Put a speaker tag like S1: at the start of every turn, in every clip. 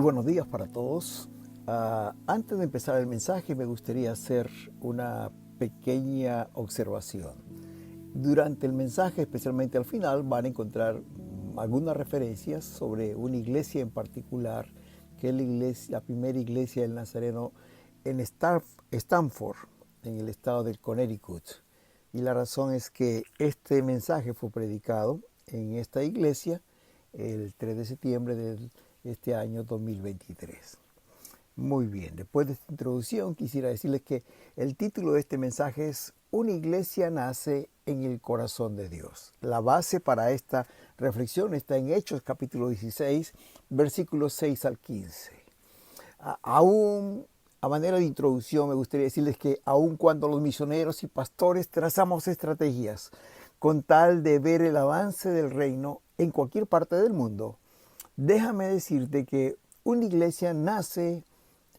S1: buenos días para todos. Antes de empezar el mensaje me gustaría hacer una pequeña observación. Durante el mensaje, especialmente al final, van a encontrar algunas referencias sobre una iglesia en particular, que es la primera iglesia del Nazareno en Stanford, en el estado del Connecticut. Y la razón es que este mensaje fue predicado en esta iglesia el 3 de septiembre de este año 2023. Muy bien, después de esta introducción quisiera decirles que el título de este mensaje es Una iglesia nace en el corazón de Dios. La base para esta reflexión está en Hechos capítulo 16, versículos 6 al 15. Aún a manera de introducción me gustaría decirles que aun cuando los misioneros y pastores trazamos estrategias con tal de ver el avance del reino en cualquier parte del mundo, déjame decirte que una iglesia nace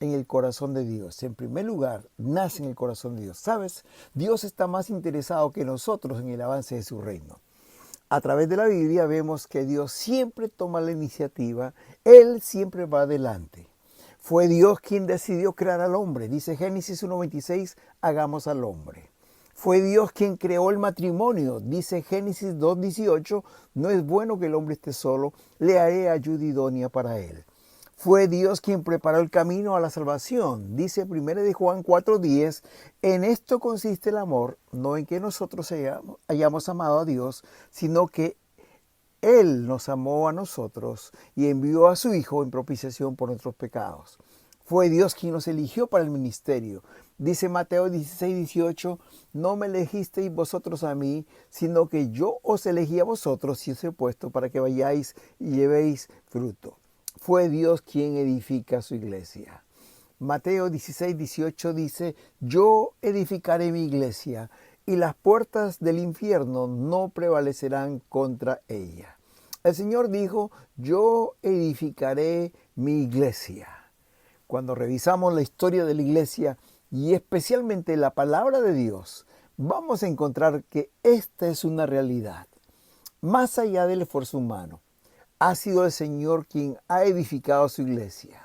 S1: en el corazón de Dios. En primer lugar, nace en el corazón de Dios. ¿Sabes? Dios está más interesado que nosotros en el avance de su reino. A través de la Biblia vemos que Dios siempre toma la iniciativa. Él siempre va adelante. Fue Dios quien decidió crear al hombre. Dice Génesis 1:26, hagamos al hombre. Fue Dios quien creó el matrimonio. Dice Génesis 2:18, no es bueno que el hombre esté solo, le haré ayuda idónea para él. Fue Dios quien preparó el camino a la salvación. Dice 1 de Juan 4:10, en esto consiste el amor, no en que nosotros hayamos amado a Dios, sino que Él nos amó a nosotros y envió a su Hijo en propiciación por nuestros pecados. Fue Dios quien nos eligió para el ministerio. Dice Mateo 16:18, no me elegisteis vosotros a mí, sino que yo os elegí a vosotros y os he puesto para que vayáis y llevéis fruto. Fue Dios quien edifica su iglesia. Mateo 16:18 dice, yo edificaré mi iglesia y las puertas del infierno no prevalecerán contra ella. El Señor dijo, yo edificaré mi iglesia. Cuando revisamos la historia de la iglesia y especialmente la palabra de Dios, vamos a encontrar que esta es una realidad. Más allá del esfuerzo humano, ha sido el Señor quien ha edificado su iglesia.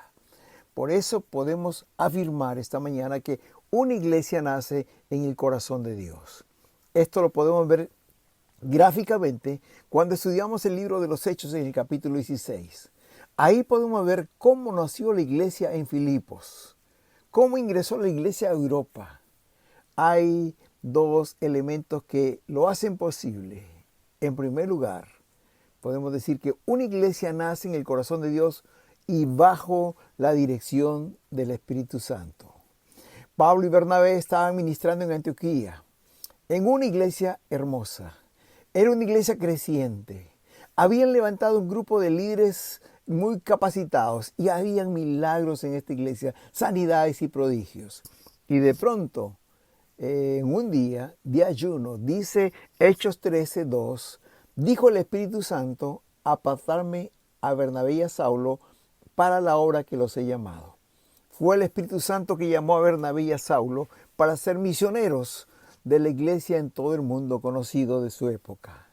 S1: Por eso podemos afirmar esta mañana que una iglesia nace en el corazón de Dios. Esto lo podemos ver gráficamente cuando estudiamos el libro de los Hechos en el capítulo 16. Ahí podemos ver cómo nació la iglesia en Filipos, cómo ingresó la iglesia a Europa. Hay dos elementos que lo hacen posible. En primer lugar, podemos decir que una iglesia nace en el corazón de Dios y bajo la dirección del Espíritu Santo. Pablo y Bernabé estaban ministrando en Antioquía, en una iglesia hermosa. Era una iglesia creciente. Habían levantado un grupo de líderes muy capacitados y habían milagros en esta iglesia, sanidades y prodigios. Y de pronto, en un día de ayuno, dice Hechos 13:2, dijo el Espíritu Santo, apartarme a Bernabé y a Saulo para la obra que los he llamado. Fue el Espíritu Santo que llamó a Bernabé y a Saulo para ser misioneros de la iglesia en todo el mundo conocido de su época.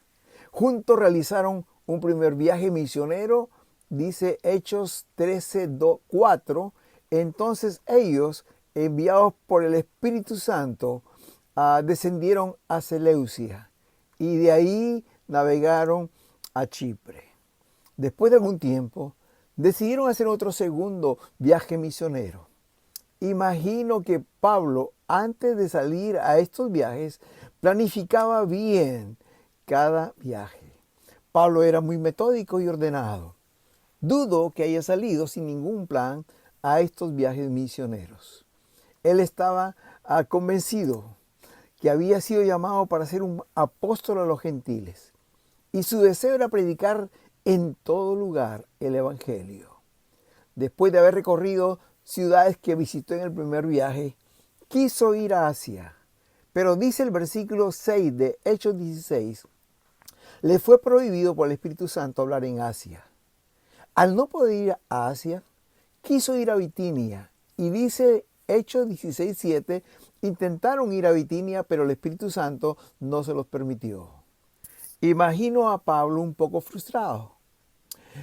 S1: Juntos realizaron un primer viaje misionero, dice Hechos 13:4. Entonces ellos, enviados por el Espíritu Santo, descendieron a Seleucia y de ahí navegaron a Chipre. Después de algún tiempo, decidieron hacer otro segundo viaje misionero. Imagino que Pablo, antes de salir a estos viajes, planificaba bien cada viaje. Pablo era muy metódico y ordenado. Dudo que haya salido sin ningún plan a estos viajes misioneros. Él estaba convencido que había sido llamado para ser un apóstol a los gentiles. Y su deseo era predicar en todo lugar el evangelio. Después de haber recorrido ciudades que visitó en el primer viaje, quiso ir a Asia. Pero dice el versículo 6 de Hechos 16, le fue prohibido por el Espíritu Santo hablar en Asia. Al no poder ir a Asia, quiso ir a Bitinia. Y dice Hechos 16:7, intentaron ir a Bitinia, pero el Espíritu Santo no se los permitió. Imagino a Pablo un poco frustrado.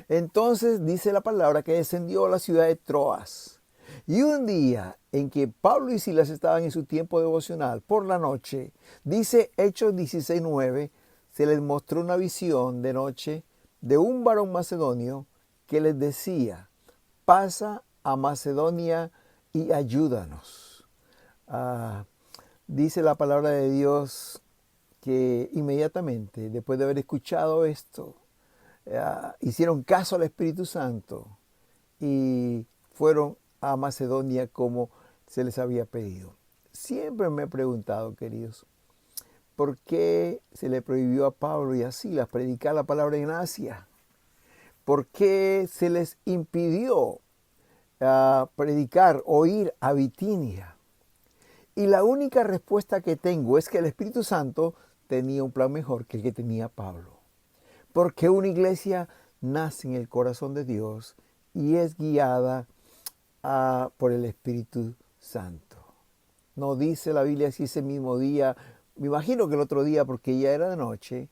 S1: Entonces dice la palabra que descendió a la ciudad de Troas. Y un día en que Pablo y Silas estaban en su tiempo devocional por la noche, dice Hechos 16:9, se les mostró una visión de noche de un varón macedonio que les decía: pasa a Macedonia y ayúdanos. Dice la palabra de Dios que inmediatamente, después de haber escuchado esto, hicieron caso al Espíritu Santo y fueron a Macedonia como se les había pedido. Siempre me he preguntado, queridos, ¿por qué se le prohibió a Pablo y a Silas predicar la palabra en Asia? ¿Por qué se les impidió predicar o ir a Bitinia? Y la única respuesta que tengo es que el Espíritu Santo tenía un plan mejor que el que tenía Pablo. Porque una iglesia nace en el corazón de Dios y es guiada por el Espíritu Santo. No dice la Biblia si ese mismo día, me imagino que el otro día, porque ya era de noche,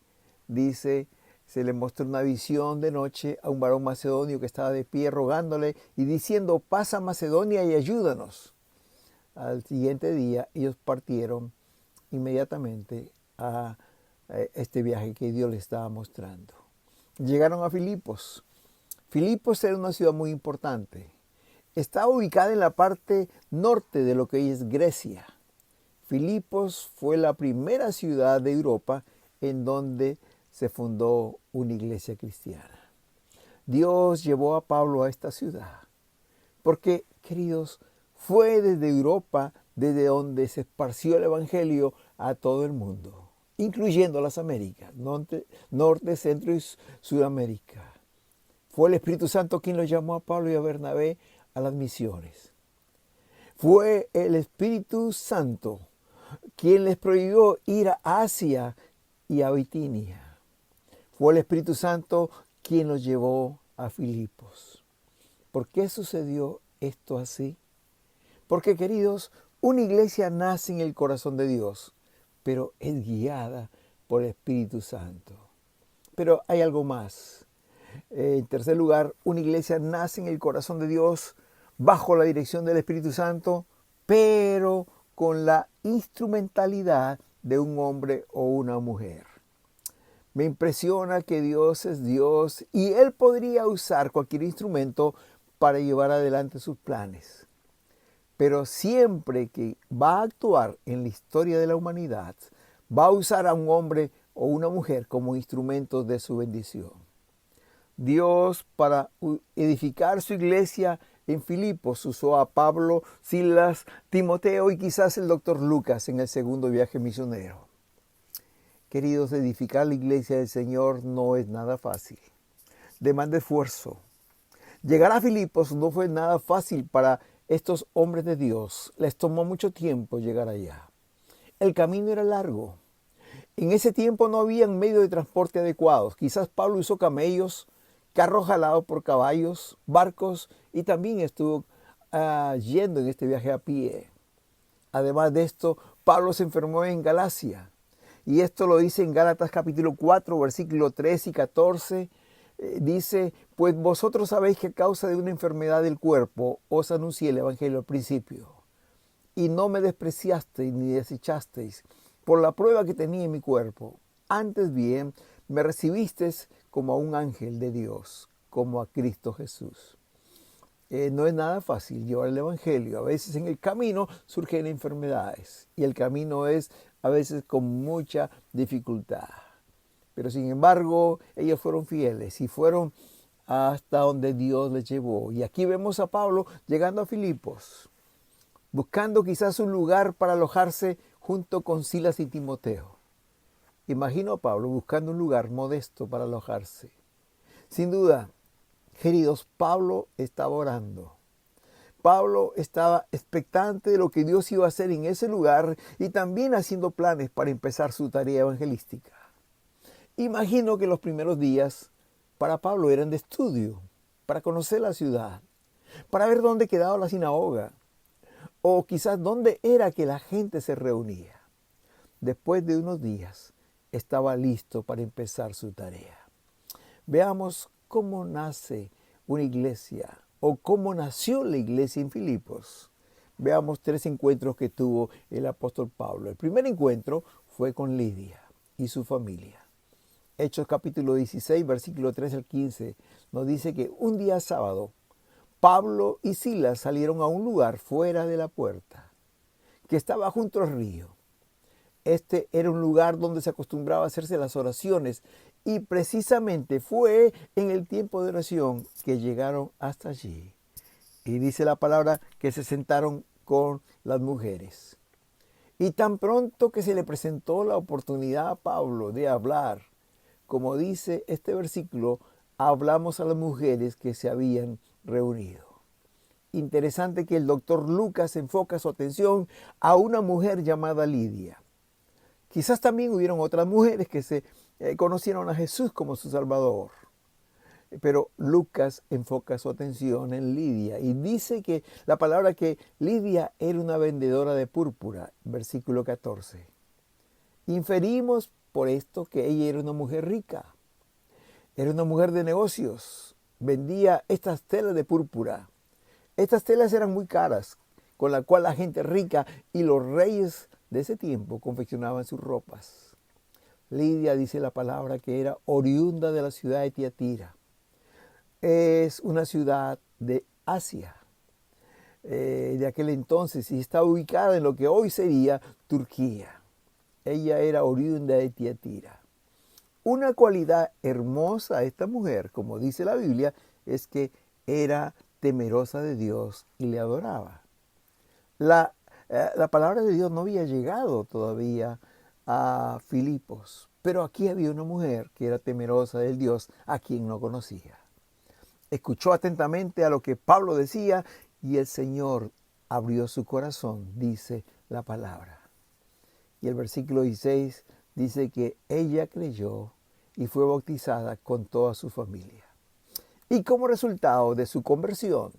S1: dice, se le mostró una visión de noche a un varón macedonio que estaba de pie rogándole y diciendo: pasa a Macedonia y ayúdanos. Al siguiente día ellos partieron inmediatamente a este viaje que Dios les estaba mostrando. Llegaron a Filipos. Filipos era una ciudad muy importante. Estaba ubicada en la parte norte de lo que hoy es Grecia. Filipos fue la primera ciudad de Europa en donde se fundó una iglesia cristiana. Dios llevó a Pablo a esta ciudad porque, queridos, fue desde Europa desde donde se esparció el evangelio a todo el mundo, incluyendo las Américas, norte, centro y Sudamérica. Fue el Espíritu Santo quien los llamó a Pablo y a Bernabé a las misiones. Fue el Espíritu Santo quien les prohibió ir a Asia y a Bitinia. Fue el Espíritu Santo quien los llevó a Filipos. ¿Por qué sucedió esto así? Porque, queridos, una iglesia nace en el corazón de Dios, pero es guiada por el Espíritu Santo. Pero hay algo más. En tercer lugar, una iglesia nace en el corazón de Dios bajo la dirección del Espíritu Santo, pero con la instrumentalidad de un hombre o una mujer. Me impresiona que Dios es Dios y Él podría usar cualquier instrumento para llevar adelante sus planes. Pero siempre que va a actuar en la historia de la humanidad, va a usar a un hombre o una mujer como instrumentos de su bendición. Dios, para edificar su iglesia en Filipos, usó a Pablo, Silas, Timoteo y quizás el doctor Lucas en el segundo viaje misionero. Queridos, edificar la iglesia del Señor no es nada fácil. Demanda esfuerzo. Llegar a Filipos no fue nada fácil para estos hombres de Dios. Les tomó mucho tiempo llegar allá. El camino era largo. En ese tiempo no había medios de transporte adecuados. Quizás Pablo usó camellos, carros jalados por caballos, barcos y también estuvo yendo en este viaje a pie. Además de esto, Pablo se enfermó en Galacia. Y esto lo dice en Gálatas capítulo 4, versículos 3 y 14. Dice: pues vosotros sabéis que a causa de una enfermedad del cuerpo os anuncié el evangelio al principio. Y no me despreciasteis ni desechasteis por la prueba que tenía en mi cuerpo. Antes bien, me recibisteis como a un ángel de Dios, como a Cristo Jesús. No es nada fácil llevar el evangelio. A veces en el camino surgen enfermedades y el camino es a veces con mucha dificultad. Pero sin embargo, ellos fueron fieles y fueron hasta donde Dios les llevó. Y aquí vemos a Pablo llegando a Filipos, buscando quizás un lugar para alojarse junto con Silas y Timoteo. Imagino a Pablo buscando un lugar modesto para alojarse. Sin duda, queridos, Pablo estaba orando. Pablo estaba expectante de lo que Dios iba a hacer en ese lugar y también haciendo planes para empezar su tarea evangelística. Imagino que los primeros días para Pablo eran de estudio, para conocer la ciudad, para ver dónde quedaba la sinagoga o quizás dónde era que la gente se reunía. Después de unos días estaba listo para empezar su tarea. Veamos cómo nace una iglesia o cómo nació la iglesia en Filipos. Veamos 3 encuentros que tuvo el apóstol Pablo. El primer encuentro fue con Lidia y su familia. Hechos capítulo 16, versículo 13 al 15, nos dice que un día sábado, Pablo y Silas salieron a un lugar fuera de la puerta, que estaba junto al río. Este era un lugar donde se acostumbraba a hacerse las oraciones y precisamente fue en el tiempo de oración que llegaron hasta allí. Y dice la palabra que se sentaron con las mujeres. Y tan pronto que se le presentó la oportunidad a Pablo de hablar, como dice este versículo, hablamos a las mujeres que se habían reunido. Interesante que el doctor Lucas enfoca su atención a una mujer llamada Lidia. Quizás también hubieron otras mujeres que se conocieron a Jesús como su Salvador. Pero Lucas enfoca su atención en Lidia y dice que la palabra que Lidia era una vendedora de púrpura, versículo 14. Inferimos por esto que ella era una mujer rica, era una mujer de negocios, vendía estas telas de púrpura. Estas telas eran muy caras, con la cual la gente rica y los reyes de ese tiempo confeccionaban sus ropas. Lidia dice la palabra que era oriunda de la ciudad de Tiatira. Es una ciudad de Asia, de aquel entonces, y está ubicada en lo que hoy sería Turquía. Ella era oriunda de Tiatira. Una cualidad hermosa de esta mujer, como dice la Biblia, es que era temerosa de Dios y le adoraba. La palabra de Dios no había llegado todavía a Filipos, pero aquí había una mujer que era temerosa del Dios a quien no conocía. Escuchó atentamente a lo que Pablo decía y el Señor abrió su corazón, dice la palabra. Y el versículo 16 dice que ella creyó y fue bautizada con toda su familia. Y como resultado de su conversión,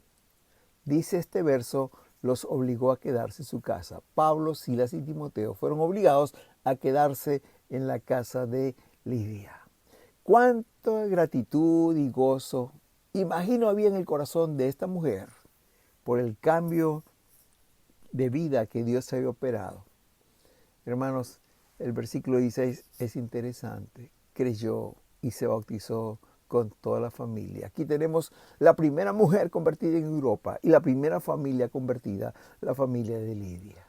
S1: dice este verso, los obligó a quedarse en su casa. Pablo, Silas y Timoteo fueron obligados a quedarse en la casa de Lidia. Cuánta gratitud y gozo, imagino, había en el corazón de esta mujer por el cambio de vida que Dios había operado. Hermanos, el versículo 16 es interesante. Creyó y se bautizó con toda la familia. Aquí tenemos la primera mujer convertida en Europa y la primera familia convertida, la familia de Lidia.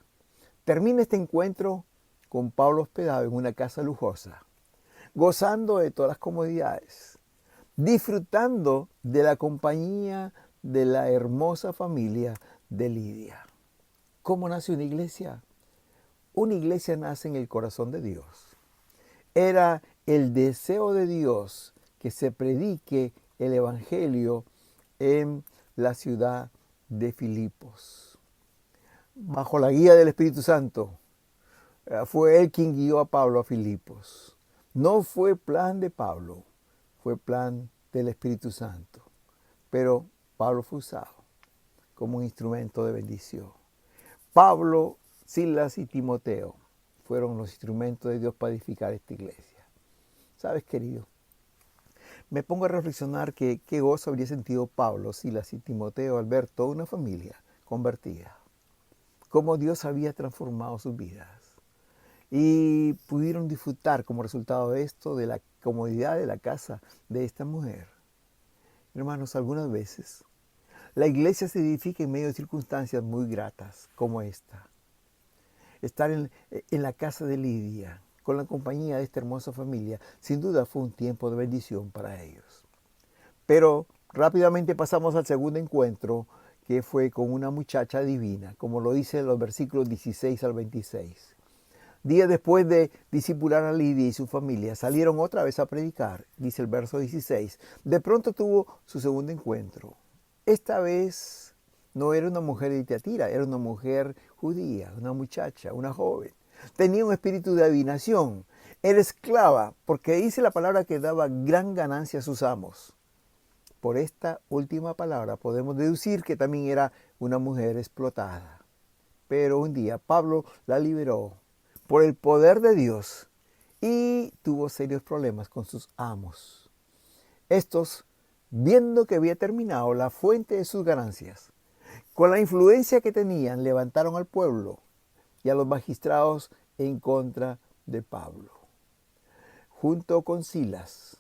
S1: Termina este encuentro con Pablo hospedado en una casa lujosa, gozando de todas las comodidades, disfrutando de la compañía de la hermosa familia de Lidia. ¿Cómo nace una iglesia? Una iglesia nace en el corazón de Dios. Era el deseo de Dios que se predique el evangelio en la ciudad de Filipos. Bajo la guía del Espíritu Santo, fue él quien guió a Pablo a Filipos. No fue plan de Pablo, fue plan del Espíritu Santo. Pero Pablo fue usado como un instrumento de bendición. Pablo, Silas y Timoteo fueron los instrumentos de Dios para edificar esta iglesia. ¿Sabes, querido? Me pongo a reflexionar que qué gozo habría sentido Pablo, Silas y Timoteo al ver toda una familia convertida. Cómo Dios había transformado sus vidas. Y pudieron disfrutar como resultado de esto de la comodidad de la casa de esta mujer. Hermanos, algunas veces la iglesia se edifica en medio de circunstancias muy gratas como esta. Estar en la casa de Lidia, con la compañía de esta hermosa familia, sin duda fue un tiempo de bendición para ellos. Pero rápidamente pasamos al segundo encuentro, que fue con una muchacha divina, como lo dice en los versículos 16 al 26. Días después de discipular a Lidia y su familia, salieron otra vez a predicar, dice el verso 16. De pronto tuvo su segundo encuentro. Esta vez no era una mujer de Tiatira, era una mujer judía, una muchacha, una joven. Tenía un espíritu de adivinación. Era esclava, porque dice la palabra que daba gran ganancia a sus amos. Por esta última palabra podemos deducir que también era una mujer explotada. Pero un día Pablo la liberó por el poder de Dios, y tuvo serios problemas con sus amos. Estos viendo que había terminado la fuente de sus ganancias, con la influencia que tenían, levantaron al pueblo y a los magistrados en contra de Pablo. Junto con Silas,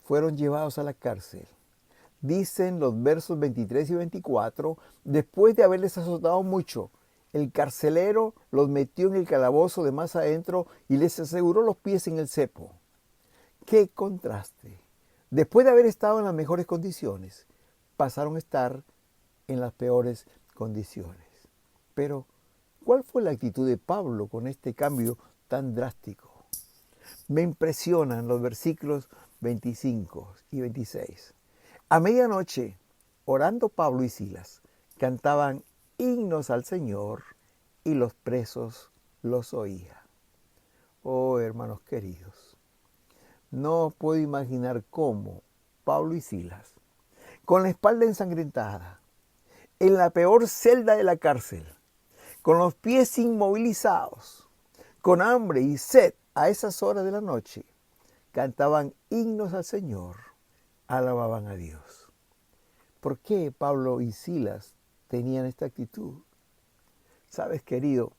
S1: fueron llevados a la cárcel. Dicen los versos 23 y 24, después de haberles azotado mucho, el carcelero los metió en el calabozo de más adentro y les aseguró los pies en el cepo. ¡Qué contraste! Después de haber estado en las mejores condiciones, pasaron a estar en las peores condiciones. Pero, ¿cuál fue la actitud de Pablo con este cambio tan drástico? Me impresionan los versículos 25 y 26. A medianoche, orando Pablo y Silas, cantaban himnos al Señor y los presos los oían. Oh, hermanos queridos, no puedo imaginar cómo Pablo y Silas, con la espalda ensangrentada, en la peor celda de la cárcel, con los pies inmovilizados, con hambre y sed a esas horas de la noche, cantaban himnos al Señor, alababan a Dios. ¿Por qué Pablo y Silas tenían esta actitud? Sabes, querido,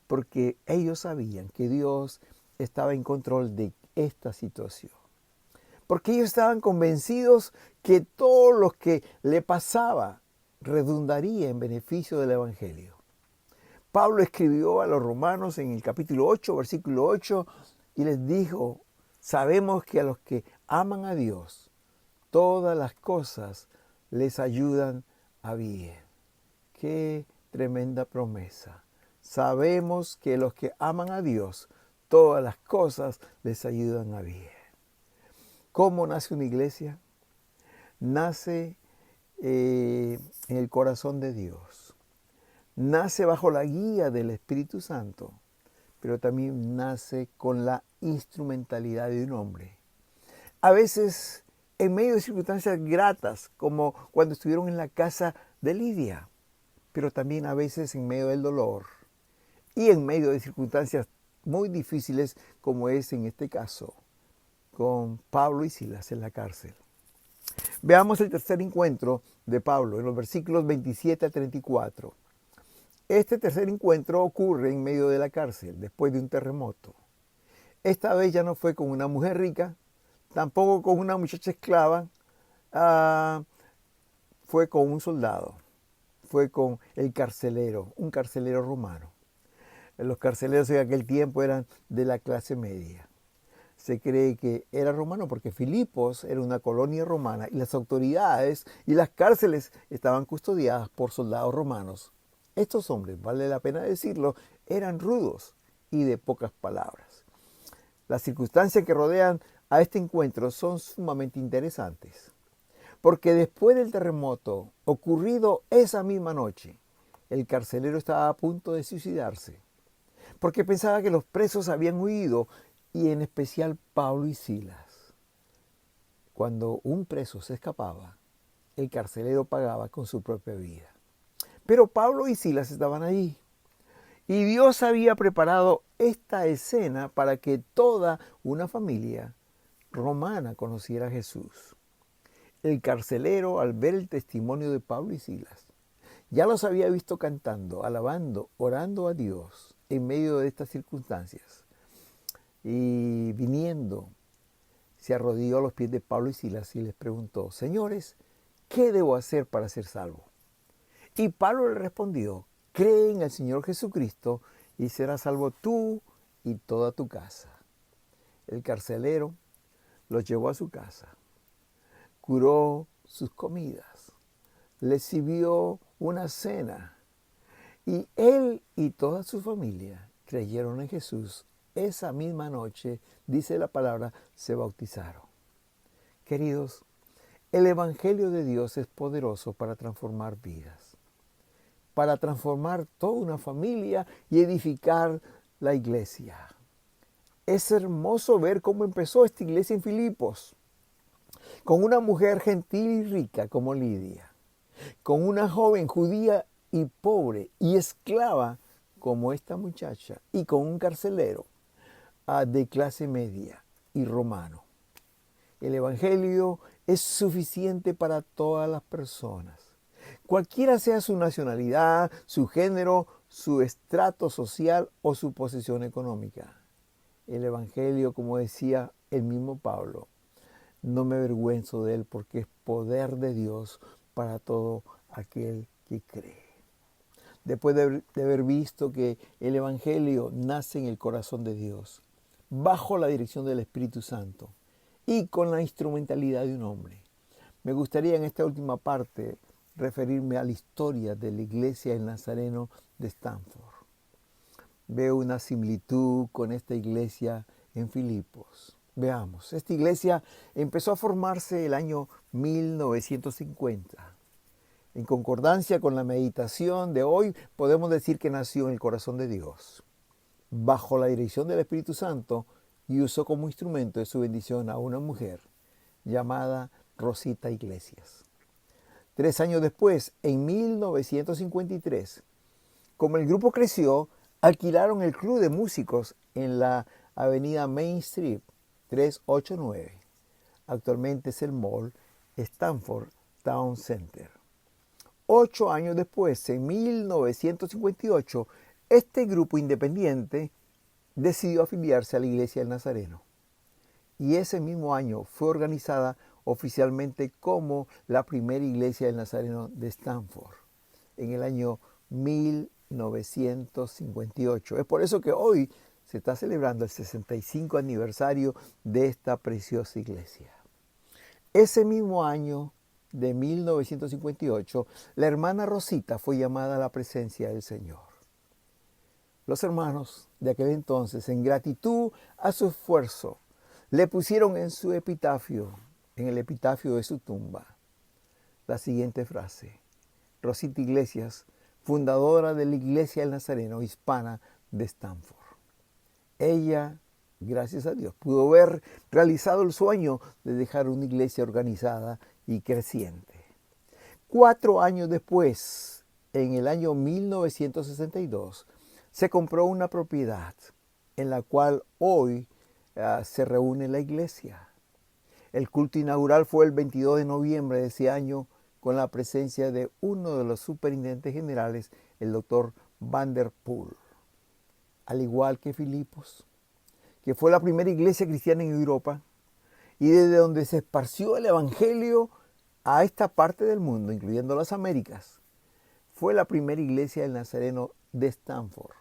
S1: porque ellos sabían que Dios estaba en control de esta situación. Porque ellos estaban convencidos que todo lo que le pasaba redundaría en beneficio del Evangelio. Pablo escribió a los romanos en el capítulo 8, versículo 8, y les dijo, sabemos que a los que aman a Dios, todas las cosas les ayudan a bien. ¡Qué tremenda promesa! Sabemos que los que aman a Dios, todas las cosas les ayudan a bien. ¿Cómo nace una iglesia? Nace en el corazón de Dios. Nace bajo la guía del Espíritu Santo, pero también nace con la instrumentalidad de un hombre. A veces en medio de circunstancias gratas, como cuando estuvieron en la casa de Lidia, pero también a veces en medio del dolor y en medio de circunstancias muy difíciles, como es en este caso, con Pablo y Silas en la cárcel. Veamos el tercer encuentro de Pablo en los versículos 27 a 34. Este tercer encuentro ocurre en medio de la cárcel, después de un terremoto. Esta vez ya no fue con una mujer rica, tampoco con una muchacha esclava, fue con un soldado, fue con el carcelero, un carcelero romano. Los carceleros en aquel tiempo eran de la clase media. Se cree que era romano porque Filipos era una colonia romana y las autoridades y las cárceles estaban custodiadas por soldados romanos. Estos hombres, vale la pena decirlo, eran rudos y de pocas palabras. Las circunstancias que rodean a este encuentro son sumamente interesantes, porque después del terremoto ocurrido esa misma noche, el carcelero estaba a punto de suicidarse, porque pensaba que los presos habían huido, y en especial Pablo y Silas. Cuando un preso se escapaba, el carcelero pagaba con su propia vida. Pero Pablo y Silas estaban allí. Y Dios había preparado esta escena para que toda una familia romana conociera a Jesús. El carcelero, al ver el testimonio de Pablo y Silas, ya los había visto cantando, alabando, orando a Dios en medio de estas circunstancias. Y viniendo, se arrodilló a los pies de Pablo y Silas y les preguntó, señores, ¿qué debo hacer para ser salvo? Y Pablo le respondió, cree en el Señor Jesucristo y serás salvo tú y toda tu casa. El carcelero los llevó a su casa, curó sus comidas, les sirvió una cena y él y toda su familia creyeron en Jesús. Esa misma noche, dice la palabra, se bautizaron. Queridos, el Evangelio de Dios es poderoso para transformar vidas, para transformar toda una familia y edificar la iglesia. Es hermoso ver cómo empezó esta iglesia en Filipos, con una mujer gentil y rica como Lidia, con una joven judía y pobre y esclava como esta muchacha, y con un carcelero de clase media y romano. El Evangelio es suficiente para todas las personas. Cualquiera sea su nacionalidad, su género, su estrato social o su posición económica. El Evangelio, como decía el mismo Pablo, no me avergüenzo de él porque es poder de Dios para todo aquel que cree. Después de haber visto que el Evangelio nace en el corazón de Dios, bajo la dirección del Espíritu Santo y con la instrumentalidad de un hombre, me gustaría en esta última parte referirme a la historia de la iglesia del Nazareno de Stanford. Veo una similitud con esta iglesia en Filipos. Veamos, esta iglesia empezó a formarse el año 1950. En concordancia con la meditación de hoy, podemos decir que nació en el corazón de Dios, bajo la dirección del Espíritu Santo, y usó como instrumento de su bendición a una mujer llamada Rosita Iglesias. 3 años después, en 1953, como el grupo creció, alquilaron el club de músicos en la avenida Main Street 389. Actualmente es el mall Stanford Town Center. 8 años después, en 1958, este grupo independiente decidió afiliarse a la Iglesia del Nazareno. Y ese mismo año fue organizada oficialmente como la primera Iglesia del Nazareno de Stanford, en el año 1958. Es por eso que hoy se está celebrando el 65 aniversario de esta preciosa iglesia. Ese mismo año de 1958, la hermana Rosita fue llamada a la presencia del Señor. Los hermanos de aquel entonces, en gratitud a su esfuerzo, le pusieron en su epitafio, en el epitafio de su tumba, la siguiente frase: Rosita Iglesias, fundadora de la Iglesia del Nazareno hispana de Stanford. Ella, gracias a Dios, pudo haber realizado el sueño de dejar una iglesia organizada y creciente. 4 años después, en el año 1962, se compró una propiedad en la cual hoy se reúne la iglesia. El culto inaugural fue el 22 de noviembre de ese año, con la presencia de uno de los superintendentes generales, el doctor Van der Poel. Al igual que Filipos, que fue la primera iglesia cristiana en Europa, y desde donde se esparció el Evangelio a esta parte del mundo, incluyendo las Américas, fue la primera iglesia del Nazareno de Stanford,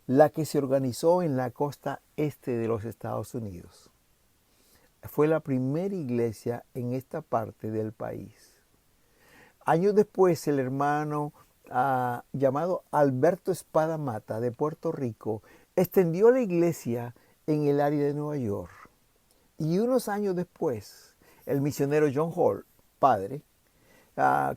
S1: la que se organizó en la costa este de los Estados Unidos. Fue la primera iglesia en esta parte del país. Años después, el hermano llamado Alberto Espada Mata, de Puerto Rico, extendió la iglesia en el área de Nueva York. Y unos años después, el misionero John Hall, padre,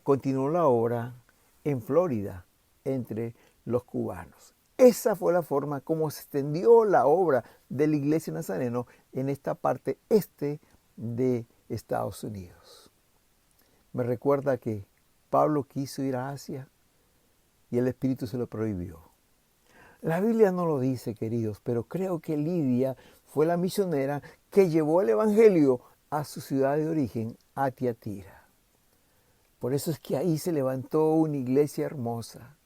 S1: continuó la obra en Florida, entre los cubanos. Esa fue la forma como se extendió la obra de la Iglesia Nazareno en esta parte este de Estados Unidos. Me recuerda que Pablo quiso ir a Asia y el Espíritu se lo prohibió. La Biblia no lo dice, queridos, pero creo que Lidia fue la misionera que llevó el Evangelio a su ciudad de origen, a Tiatira. Por eso es que ahí se levantó una iglesia hermosa.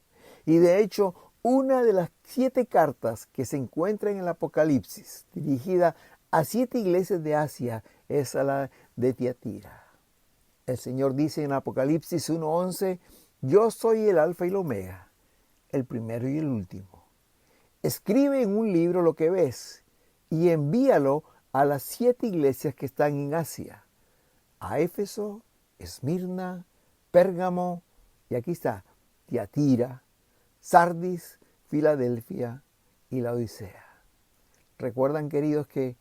S1: Y de hecho, una de las 7 cartas que se encuentran en el Apocalipsis, dirigida a 7 iglesias de Asia, es a la de Tiatira. El Señor dice en Apocalipsis 1:11, yo soy el Alfa y el Omega, el primero y el último. Escribe en un libro lo que ves y envíalo a las 7 iglesias que están en Asia, a Éfeso, Esmirna, Pérgamo, y aquí está, Tiatira, Sardis, Filadelfia y la Odisea. Recuerdan, queridos, que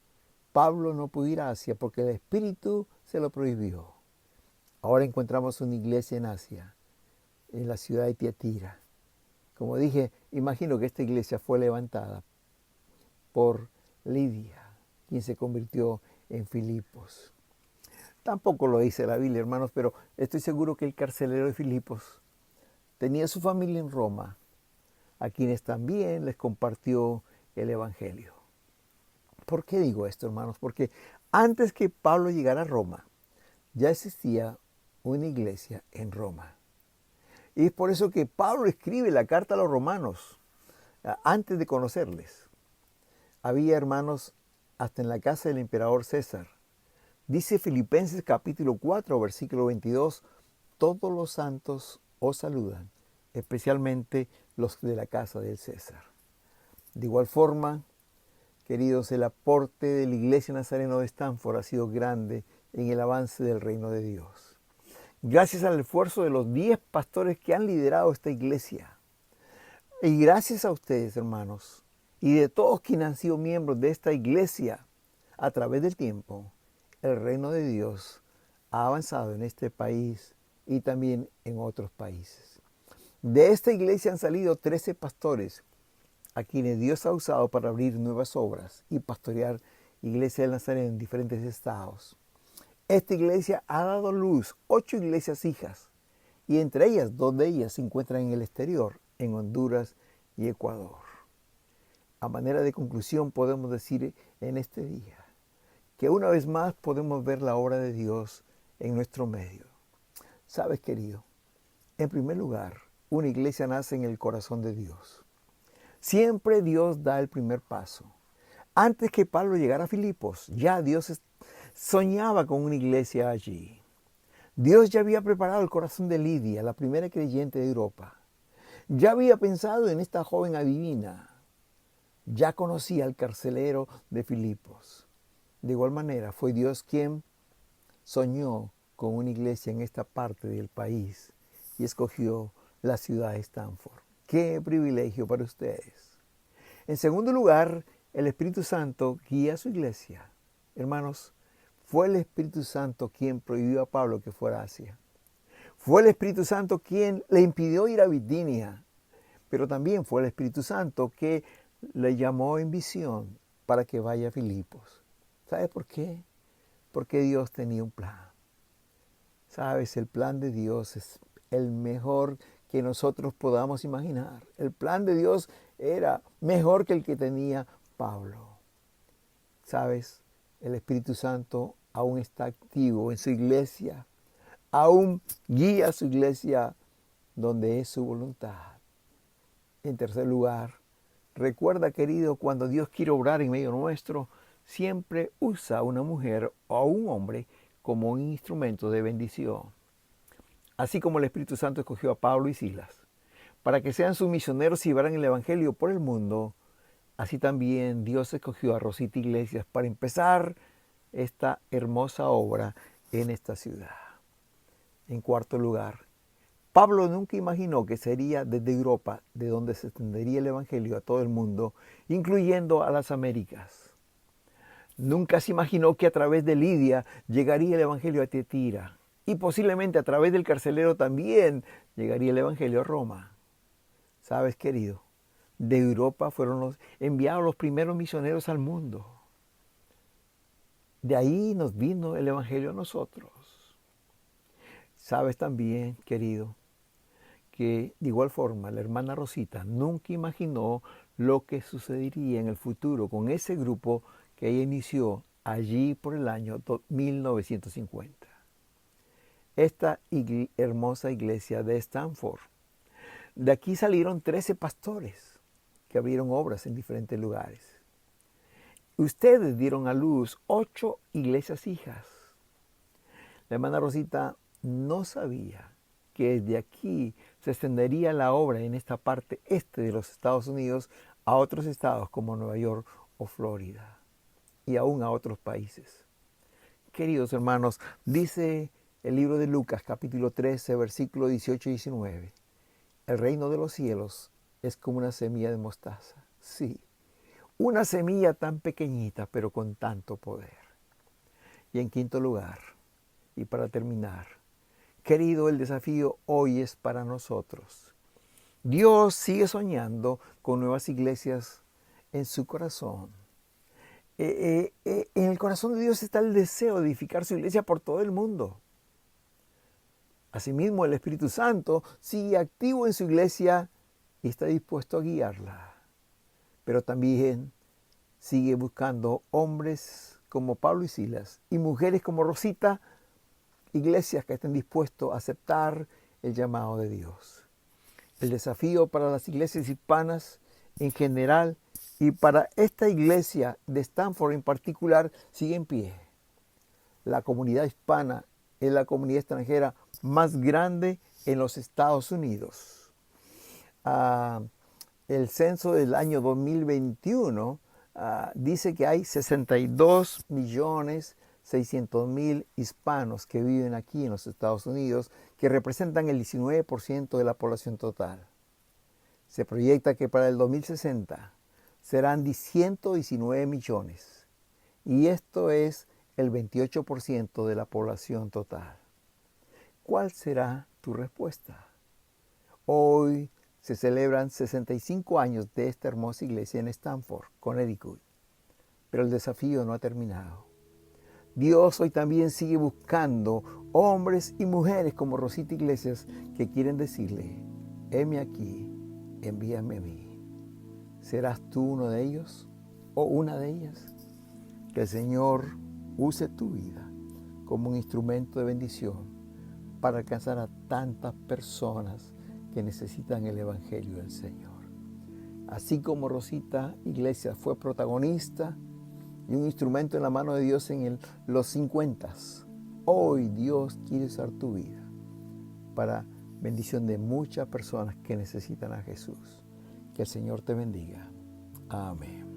S1: Pablo no pudo ir a Asia porque el Espíritu se lo prohibió. Ahora encontramos una iglesia en Asia, en la ciudad de Tiatira. Como dije, imagino que esta iglesia fue levantada por Lidia, quien se convirtió en Filipos. Tampoco lo dice la Biblia, hermanos, pero estoy seguro que el carcelero de Filipos tenía su familia en Roma, a quienes también les compartió el Evangelio. ¿Por qué digo esto, hermanos? Porque Antes que Pablo llegara a Roma, ya existía una iglesia en Roma. Y es por eso que Pablo escribe la carta a los romanos antes de conocerles. Había hermanos hasta en la casa del emperador César. Dice Filipenses capítulo 4, versículo 22, todos los santos os saludan, especialmente los de la casa del César. De igual forma, queridos, el aporte de la Iglesia Nazareno de Stanford ha sido grande en el avance del reino de Dios. Gracias al esfuerzo de los 10 pastores que han liderado esta iglesia. Y gracias a ustedes, hermanos, y de todos quienes han sido miembros de esta iglesia a través del tiempo, el reino de Dios ha avanzado en este país y también en otros países. De esta iglesia han salido 13 pastores a quienes Dios ha usado para abrir nuevas obras y pastorear iglesias del Nazareno en diferentes estados. Esta iglesia ha dado luz 8 iglesias hijas y entre ellas 2 de ellas se encuentran en el exterior, en Honduras y Ecuador. A manera de conclusión podemos decir en este día que una vez más podemos ver la obra de Dios en nuestro medio. ¿Sabes, querido? En primer lugar, una iglesia nace en el corazón de Dios. Siempre Dios da el primer paso. Antes que Pablo llegara a Filipos, ya Dios soñaba con una iglesia allí. Dios ya había preparado el corazón de Lidia, la primera creyente de Europa. Ya había pensado en esta joven adivina. Ya conocía al carcelero de Filipos. De igual manera, fue Dios quien soñó con una iglesia en esta parte del país y escogió la ciudad de Stanford. ¡Qué privilegio para ustedes! En segundo lugar, el Espíritu Santo guía a su iglesia. Hermanos, fue el Espíritu Santo quien prohibió a Pablo que fuera a Asia. Fue el Espíritu Santo quien le impidió ir a Bitinia. Pero también fue el Espíritu Santo que le llamó en visión para que vaya a Filipos. ¿Sabes por qué? Porque Dios tenía un plan. ¿Sabes? El plan de Dios es el mejor que nosotros podamos imaginar. El plan de Dios era mejor que el que tenía Pablo. ¿Sabes? El Espíritu Santo aún está activo en su iglesia. Aún guía a su iglesia donde es su voluntad. En tercer lugar, recuerda, querido, cuando Dios quiere obrar en medio nuestro, siempre usa a una mujer o a un hombre como un instrumento de bendición. Así como el Espíritu Santo escogió a Pablo y Silas para que sean sus misioneros y llevaran el Evangelio por el mundo, así también Dios escogió a Rosita Iglesias para empezar esta hermosa obra en esta ciudad. En cuarto lugar, Pablo nunca imaginó que sería desde Europa de donde se extendería el Evangelio a todo el mundo, incluyendo a las Américas. Nunca se imaginó que a través de Lidia llegaría el Evangelio a Tiatira y posiblemente a través del carcelero también llegaría el Evangelio a Roma. ¿Sabes, querido? De Europa fueron enviados los primeros misioneros al mundo. De ahí nos vino el Evangelio a nosotros. ¿Sabes también, querido, que de igual forma la hermana Rosita nunca imaginó lo que sucedería en el futuro con ese grupo que ella inició allí por el año 1950? Esta hermosa iglesia de Stanford. De aquí salieron 13 pastores que abrieron obras en diferentes lugares. Ustedes dieron a luz 8 iglesias hijas. La hermana Rosita no sabía que desde aquí se extendería la obra en esta parte este de los Estados Unidos a otros estados como Nueva York o Florida y aún a otros países. Queridos hermanos, dice el libro de Lucas capítulo 13, versículo 18 y 19. El reino de los cielos es como una semilla de mostaza. Sí, una semilla tan pequeñita pero con tanto poder. Y en quinto lugar, y para terminar, querido, el desafío hoy es para nosotros. Dios sigue soñando con nuevas iglesias en su corazón. En el corazón de Dios está el deseo de edificar su iglesia por todo el mundo. Asimismo, el Espíritu Santo sigue activo en su iglesia y está dispuesto a guiarla. Pero también sigue buscando hombres como Pablo y Silas y mujeres como Rosita, iglesias que estén dispuestos a aceptar el llamado de Dios. El desafío para las iglesias hispanas en general y para esta iglesia de Stanford en particular sigue en pie. La comunidad hispana es la comunidad extranjera más grande en los Estados Unidos. El censo del año 2021 dice que hay 62.600.000 hispanos que viven aquí en los Estados Unidos, que representan el 19% de la población total. Se proyecta que para el 2060 serán 119 millones, y esto es el 28% de la población total. ¿Cuál será tu respuesta? Hoy se celebran 65 años de esta hermosa iglesia en Stanford, Connecticut, pero el desafío no ha terminado. Dios hoy también sigue buscando hombres y mujeres como Rosita Iglesias que quieren decirle: heme aquí, envíame a mí. ¿Serás tú uno de ellos o una de ellas? Que el Señor use tu vida como un instrumento de bendición para alcanzar a tantas personas que necesitan el Evangelio del Señor. Así como Rosita Iglesias fue protagonista y un instrumento en la mano de Dios en los 50, hoy Dios quiere usar tu vida para bendición de muchas personas que necesitan a Jesús. Que el Señor te bendiga. Amén.